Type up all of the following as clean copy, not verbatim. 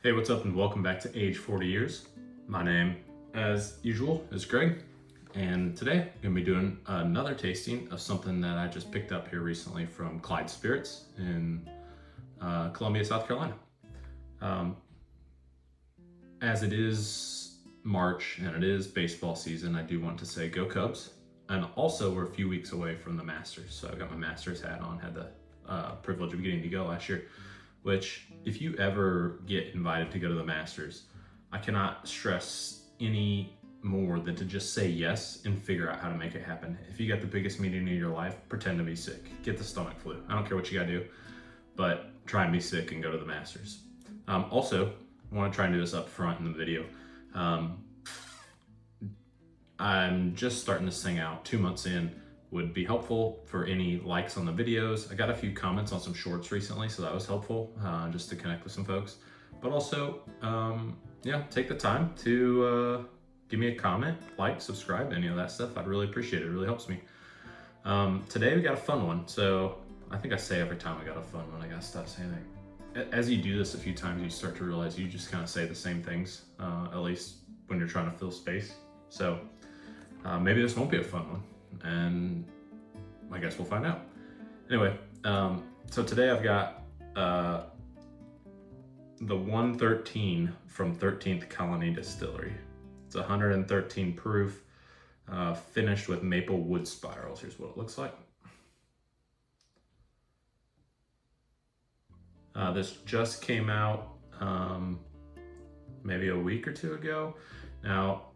Hey, what's up, and welcome back to Age 40 Years. My name, as usual, is Greg, and today I'm going to be doing another tasting of something that I just picked up here recently from Clyde Spirits in Columbia, South Carolina. As it is March and it is baseball season, I do want to say go Cubs. And also, we're a few weeks away from the Masters, so I've got my Masters hat on. Had the privilege of getting to go last year. Which, if you ever get invited to go to the Masters, I cannot stress any more than to just say yes and figure out how to make it happen. If you got the biggest meeting of your life, pretend to be sick. Get the stomach flu. I don't care what you gotta do, but try and be sick and go to the Masters. Also, I want to try and do this up front in the video. I'm just starting this thing out 2 months in. Would be helpful for any likes on the videos. I got a few comments on some shorts recently, so that was helpful just to connect with some folks. But also, take the time to give me a comment, like, subscribe, any of that stuff. I'd really appreciate it. It really helps me. Today we got a fun one. So I think I say every time we got a fun one, I gotta stop saying that. As you do this a few times, you start to realize you just kind of say the same things, at least when you're trying to fill space. So maybe this won't be a fun one. And I guess we'll find out. Anyway, so today I've got the 113 from 13th Colony Distillery. It's 113 proof, finished with maple wood spirals. Here's what it looks like. This just came out maybe a week or two ago. Now,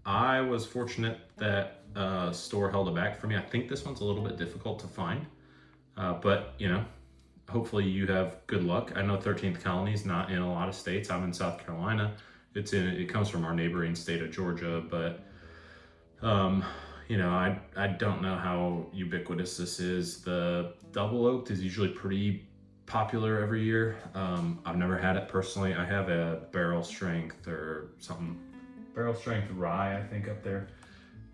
I was fortunate that store held it back for me. I think this one's a little bit difficult to find, but hopefully you have good luck. I know 13th Colony is not in a lot of states. I'm in South Carolina. It comes from our neighboring state of Georgia, but I don't know how ubiquitous this is. The double oaked is usually pretty popular every year. I've never had it personally. I have a barrel strength rye, I think, up there.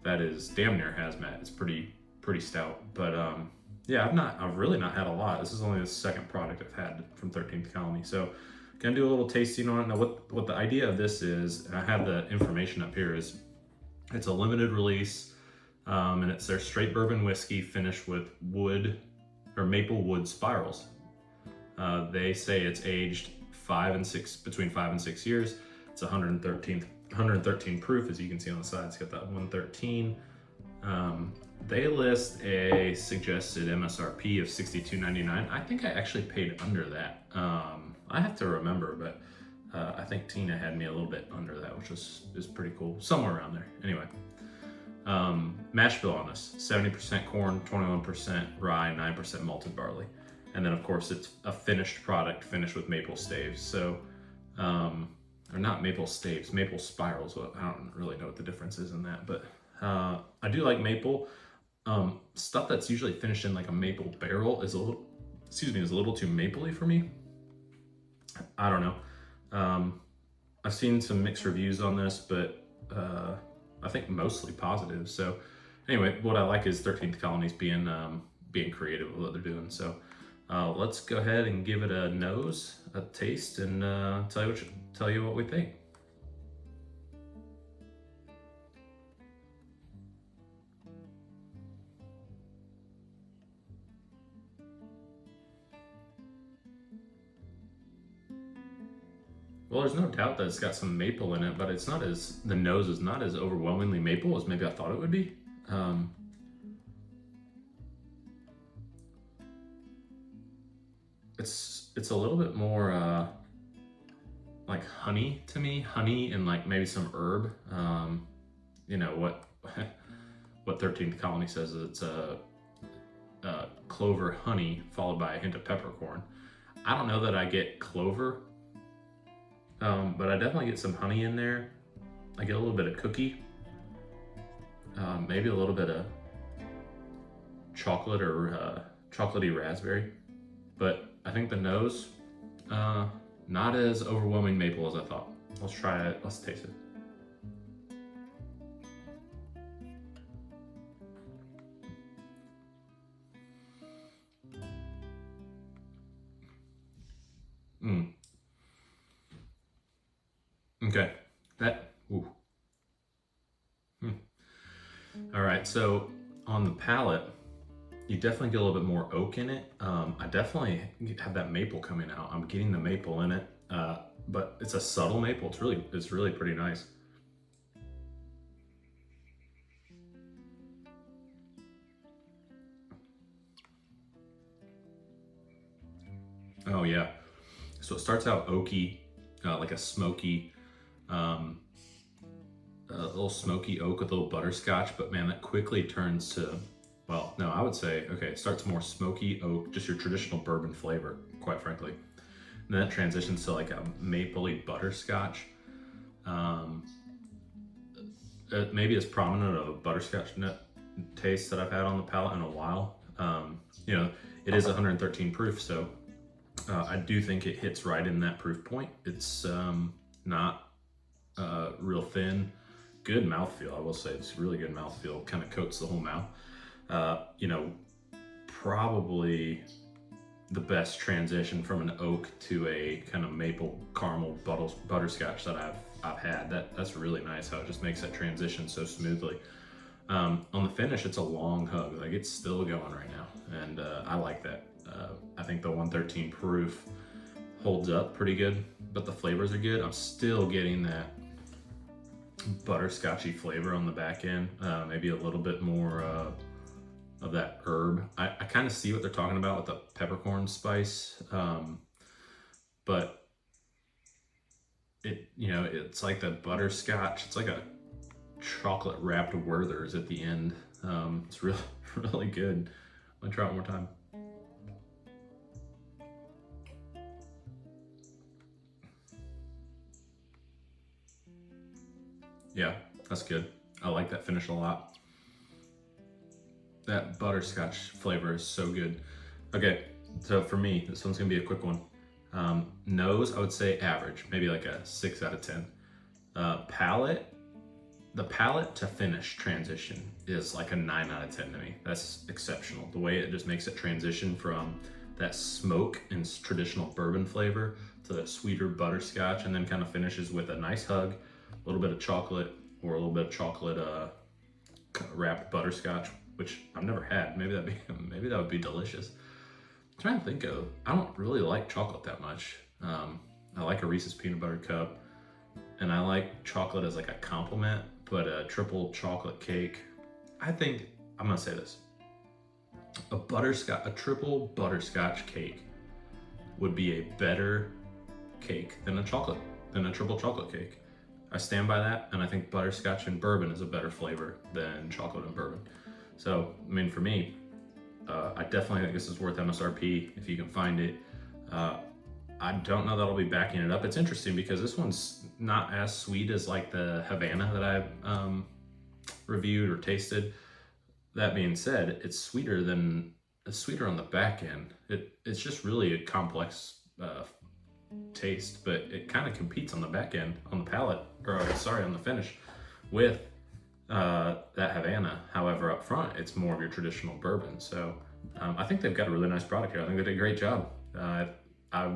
That is damn near hazmat. It's pretty stout. But I've really not had a lot. This is only the second product I've had from 13th Colony. So gonna do a little tasting on it. Now what the idea of this is, and I have the information up here, is it's a limited release, and it's their straight bourbon whiskey finished with wood or maple wood spirals. They say it's aged between 5 and 6 years. It's 113 proof, as you can see on the side. It's got that 113. They list a suggested MSRP of $62.99. I think I actually paid under that. I have to remember, but I think Tina had me a little bit under that, which is pretty cool. Somewhere around there. Anyway, mash bill on this: 70% corn, 21% rye, 9% malted barley. And then, of course, it's a finished product, finished with maple staves. So, or not maple staves, maple spirals. Well, I don't really know what the difference is in that, but I do like maple. Stuff that's usually finished in like a maple barrel is a little too mapley for me. I don't know. I've seen some mixed reviews on this, but I think mostly positive. So anyway, what I like is 13th Colony's being creative with what they're doing. So let's go ahead and give it a nose, a taste, and tell you what we think. Well, there's no doubt that it's got some maple in it, but the nose is not as overwhelmingly maple as maybe I thought it would be. It's a little bit more like honey to me, honey and like maybe some herb. What 13th Colony says is it's a clover honey followed by a hint of peppercorn. I don't know that I get clover, but I definitely get some honey in there. I get a little bit of cookie, maybe a little bit of chocolate or chocolatey raspberry, but I think the nose, not as overwhelming maple as I thought. Let's try it. Let's taste it. Okay. That. Ooh. Hmm. All right. So on the palate, you definitely get a little bit more oak in it. I definitely have that maple coming out. I'm getting the maple in it, but it's a subtle maple. It's really pretty nice. Oh yeah. So it starts out oaky, like a smoky, um, a little smoky oak with a little butterscotch. But man, that quickly turns to, well, no, I would say okay. It starts more smoky oak, just your traditional bourbon flavor, quite frankly. And then it transitions to like a mapley butterscotch. Um, Maybe as prominent of a butterscotch nut taste that I've had on the palate in a while. You know, it is 113 proof, so I do think it hits right in that proof point. It's not real thin. Good mouthfeel, I will say. It's really good mouthfeel. Kind of coats the whole mouth. You know, probably the best transition from an oak to a kind of maple caramel butterscotch that I've had. That's really nice how it just makes that transition so smoothly. On the finish, it's a long hug. Like it's still going right now, and I like that. I think the 113 proof holds up pretty good, but the flavors are good. I'm still getting that butterscotchy flavor on the back end. Maybe a little bit more of that herb. I kind of see what they're talking about with the peppercorn spice, but it's like the butterscotch. It's like a chocolate wrapped Werther's at the end. It's really really good. I'm gonna try it one more time. Yeah, that's good. I like that finish a lot. That butterscotch flavor is so good. Okay, so for me, this one's gonna be a quick one. Nose, I would say average, maybe like a 6 out of 10. Palate, the palate to finish transition is like a 9 out of 10 to me. That's exceptional. The way it just makes it transition from that smoke and traditional bourbon flavor to that sweeter butterscotch, and then kind of finishes with a nice hug, a little bit of chocolate, or a little bit of chocolate wrapped butterscotch, which I've never had. Maybe that would be delicious. I'm trying to think of. I don't really like chocolate that much. I like a Reese's peanut butter cup, and I like chocolate as like a compliment. But a triple chocolate cake, I think I'm gonna say this: a triple butterscotch cake would be a better cake than a triple chocolate cake. I stand by that, and I think butterscotch and bourbon is a better flavor than chocolate and bourbon. So, I mean, for me, I definitely think this is worth MSRP if you can find it. I don't know that I'll be backing it up. It's interesting because this one's not as sweet as like the Havana that I reviewed or tasted. That being said, it's sweeter on the back end. It's just really a complex taste, but it kind of competes on the back end, on the palate, or sorry, on the finish with that Havana. However, up front, it's more of your traditional bourbon. So I think they've got a really nice product here. I think they did a great job. I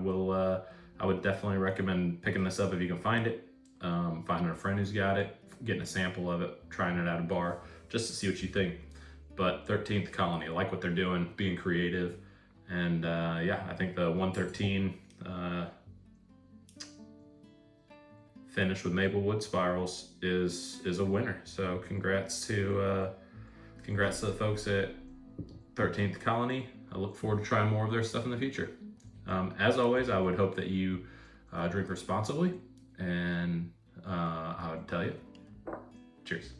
would definitely recommend picking this up if you can find it. Finding a friend who's got it, getting a sample of it, trying it at a bar, just to see what you think. But 13th Colony, I like what they're doing, being creative, and yeah, I think the 113 finish with Maplewood Spirals is a winner. So congrats to the folks at 13th Colony. I look forward to trying more of their stuff in the future. As always, I would hope that you drink responsibly, and I would tell you, cheers.